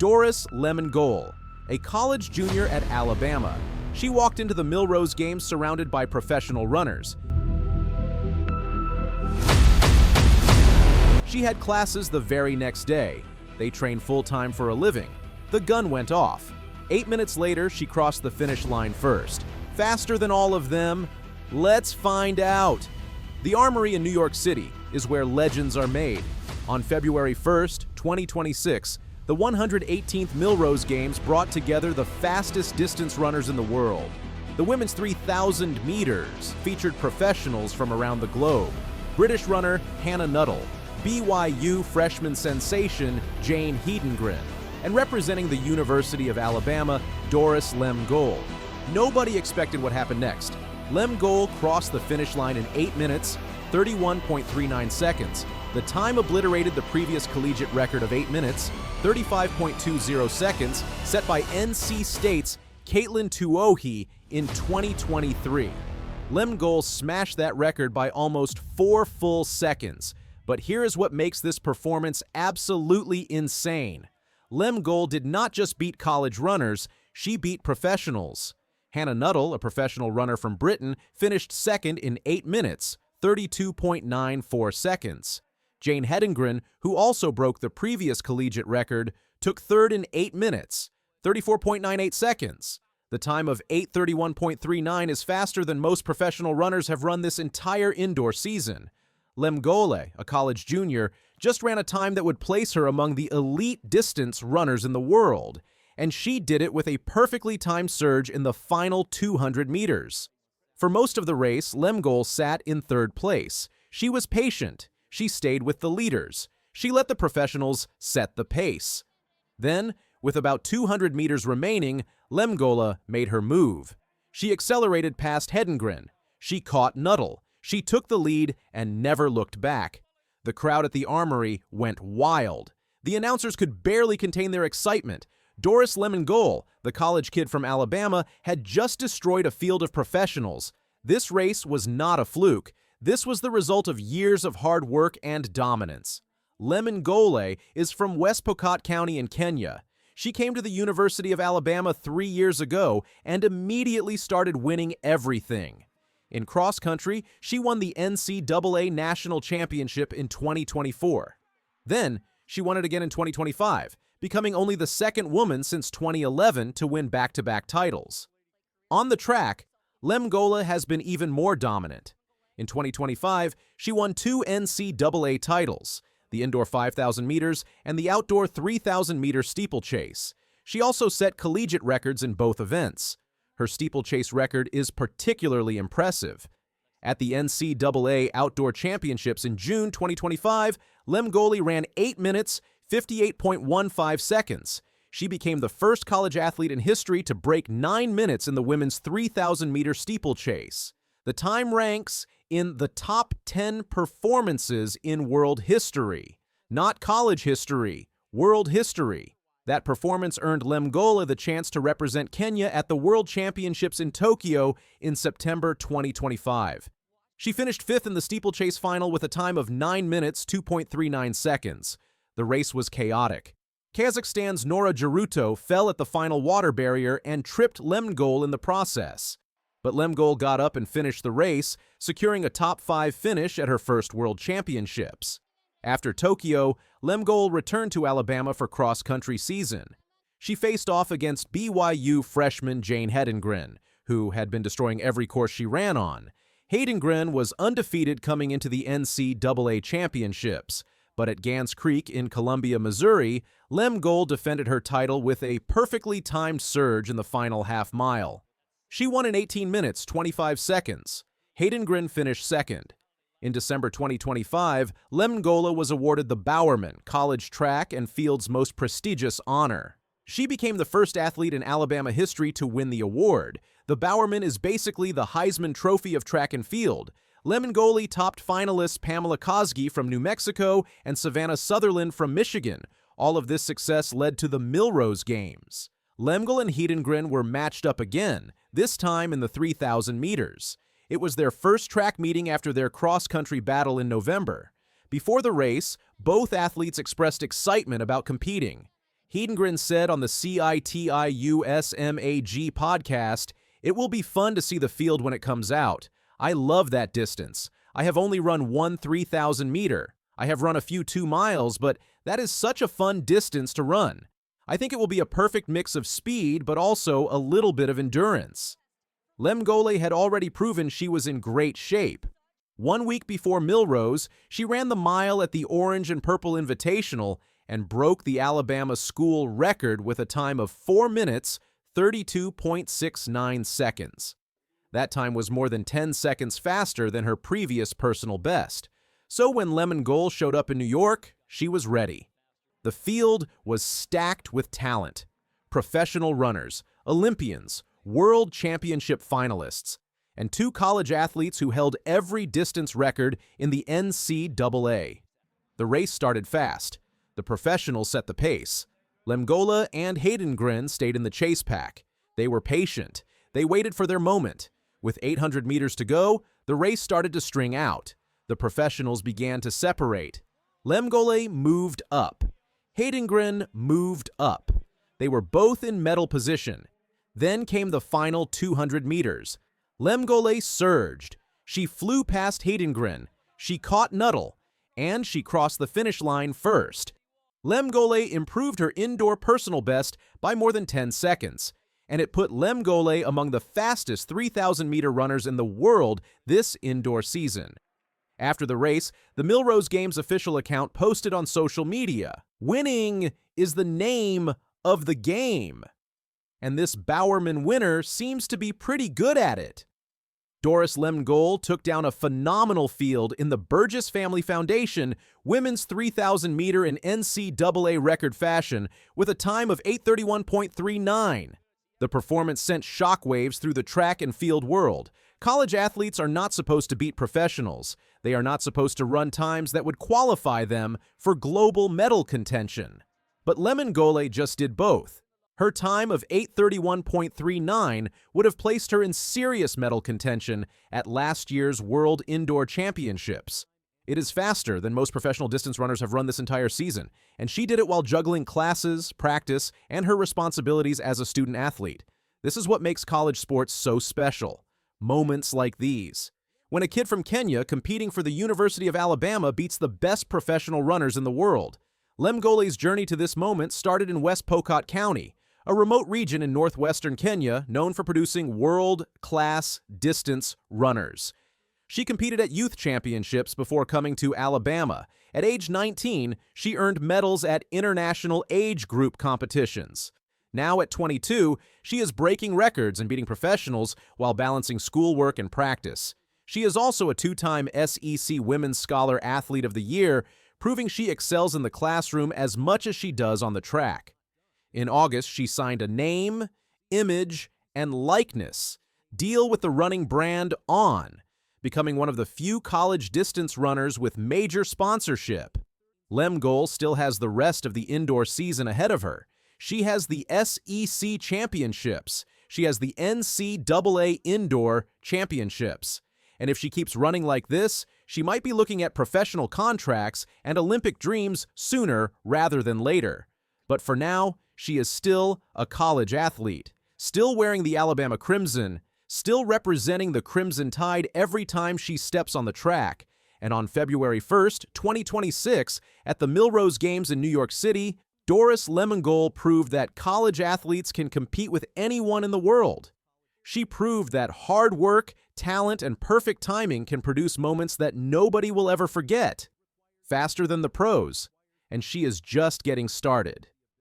Doris Lemngole, a college junior at Alabama. She walked into the Millrose Games surrounded by professional runners. She had classes the very next day. They trained full-time for a living. The gun went off. 8 minutes later, she crossed the finish line first. Faster than all of them? Let's find out. The Armory in New York City is where legends are made. On February 1st, 2026, the 118th Millrose Games brought together the fastest distance runners in the world. The women's 3,000 meters featured professionals from around the globe. British runner Hannah Nuttall, BYU freshman sensation Jane Hedengren, and representing the University of Alabama, Doris Lemngole. Nobody expected what happened next. Lemngole crossed the finish line in 8 minutes, 31.39 seconds. The time obliterated the previous collegiate record of 8 minutes, 35.20 seconds, set by NC State's Caitlin Tuohy in 2023. Lemngole smashed that record by almost 4 full seconds. But here is what makes this performance absolutely insane. Lemngole did not just beat college runners, she beat professionals. Hannah Nuttall, a professional runner from Britain, finished second in 8 minutes, 32.94 seconds. Jane Hedengren, who also broke the previous collegiate record, took third in 8 minutes, 34.98 seconds. The time of 8:31.39 is faster than most professional runners have run this entire indoor season. Lemngole, a college junior, just ran a time that would place her among the elite distance runners in the world, and she did it with a perfectly timed surge in the final 200 meters. For most of the race, Lemngole sat in third place. She was patient. She stayed with the leaders. She let the professionals set the pace. Then, with about 200 meters remaining, Lemngole made her move. She accelerated past Hedengren. She caught Nuttall. She took the lead and never looked back. The crowd at the Armory went wild. The announcers could barely contain their excitement. Doris Lemngole, the college kid from Alabama, had just destroyed a field of professionals. This race was not a fluke. This was the result of years of hard work and dominance. Lemngole is from West Pokot County in Kenya. She came to the University of Alabama 3 years ago and immediately started winning everything. In cross country, she won the NCAA National Championship in 2024. Then, she won it again in 2025, becoming only the second woman since 2011 to win back-to-back titles. On the track, Lemngole has been even more dominant. In 2025, she won 2 NCAA titles, the indoor 5,000 meters and the outdoor 3,000-meter steeplechase. She also set collegiate records in both events. Her steeplechase record is particularly impressive. At the NCAA Outdoor Championships in June 2025, Lemngole ran 8 minutes, 58.15 seconds. She became the first college athlete in history to break 9 minutes in the women's 3,000-meter steeplechase. The time ranks in the top 10 performances in world history. Not college history, world history. That performance earned Lemngole the chance to represent Kenya at the World Championships in Tokyo in September 2025. She finished 5th in the steeplechase final with a time of 9 minutes, 2.39 seconds. The race was chaotic. Kazakhstan's Nora Jaruto fell at the final water barrier and tripped Lemngole in the process. But Lemngole got up and finished the race, securing a top 5 finish at her first World Championships. After Tokyo, Lemngole returned to Alabama for cross-country season. She faced off against BYU freshman Jane Hedengren, who had been destroying every course she ran on. Hedengren was undefeated coming into the NCAA Championships, but at Gans Creek in Columbia, Missouri, Lemngole defended her title with a perfectly timed surge in the final half mile. She won in 18 minutes, 25 seconds. Hedengren finished second. In December 2025, Lemngole was awarded the Bowerman, college track and field's most prestigious honor. She became the first athlete in Alabama history to win the award. The Bowerman is basically the Heisman Trophy of track and field. Lemngole topped finalists Pamela Kosgei from New Mexico and Savannah Sutherland from Michigan. All of this success led to the Millrose Games. Lemngole and Hedengren were matched up again, this time in the 3,000 meters. It was their first track meeting after their cross-country battle in November. Before the race, both athletes expressed excitement about competing. Hedengren said on the CITIUSMAG podcast, "It will be fun to see the field when it comes out. I love that distance. I have only run one 3,000 meter. I have run a few 2 miles, but that is such a fun distance to run. I think it will be a perfect mix of speed, but also a little bit of endurance." Lemngole had already proven she was in great shape. 1 week before Milrose, she ran the mile at the Orange and Purple Invitational and broke the Alabama school record with a time of 4 minutes, 32.69 seconds. That time was more than 10 seconds faster than her previous personal best. So when Lemngole showed up in New York, she was ready. The field was stacked with talent. Professional runners, Olympians, World Championship finalists, and 2 college athletes who held every distance record in the NCAA. The race started fast. The professionals set the pace. Lemngole and Hedengren stayed in the chase pack. They were patient. They waited for their moment. With 800 meters to go, the race started to string out. The professionals began to separate. Lemngole moved up. Hedengren moved up. They were both in medal position. Then came the final 200 meters. Lemngole surged. She flew past Hedengren. She caught Nuttall, and she crossed the finish line first. Lemngole improved her indoor personal best by more than 10 seconds, and it put Lemngole among the fastest 3,000-meter runners in the world this indoor season. After the race, the Millrose Games official account posted on social media, "Winning is the name of the game." And this Bowerman winner seems to be pretty good at it. Doris Lemngole took down a phenomenal field in the Burgess Family Foundation women's 3,000-meter in NCAA record fashion with a time of 8:31.39. The performance sent shockwaves through the track and field world. College athletes are not supposed to beat professionals. They are not supposed to run times that would qualify them for global medal contention. But Lemngole just did both. Her time of 8:31.39 would have placed her in serious medal contention at last year's World Indoor Championships. It is faster than most professional distance runners have run this entire season, and she did it while juggling classes, practice, and her responsibilities as a student athlete. This is what makes college sports so special. Moments like these. When a kid from Kenya competing for the University of Alabama beats the best professional runners in the world. Lemngole's journey to this moment started in West Pokot County, a remote region in northwestern Kenya known for producing world-class distance runners. She competed at youth championships before coming to Alabama. At age 19, she earned medals at international age group competitions. Now at 22, she is breaking records and beating professionals while balancing schoolwork and practice. She is also a 2-time SEC Women's Scholar Athlete of the Year, proving she excels in the classroom as much as she does on the track. In August, she signed a name, image, and likeness deal with the running brand On, becoming one of the few college distance runners with major sponsorship. Lemngole still has the rest of the indoor season ahead of her. She has the SEC Championships. She has the NCAA Indoor Championships. And if she keeps running like this, she might be looking at professional contracts and Olympic dreams sooner rather than later. But for now, she is still a college athlete, still wearing the Alabama Crimson, still representing the Crimson Tide every time she steps on the track. And on February 1st, 2026, at the Millrose Games in New York City, Doris Lemngole proved that college athletes can compete with anyone in the world. She proved that hard work, talent, and perfect timing can produce moments that nobody will ever forget. Faster than the pros, and she is just getting started.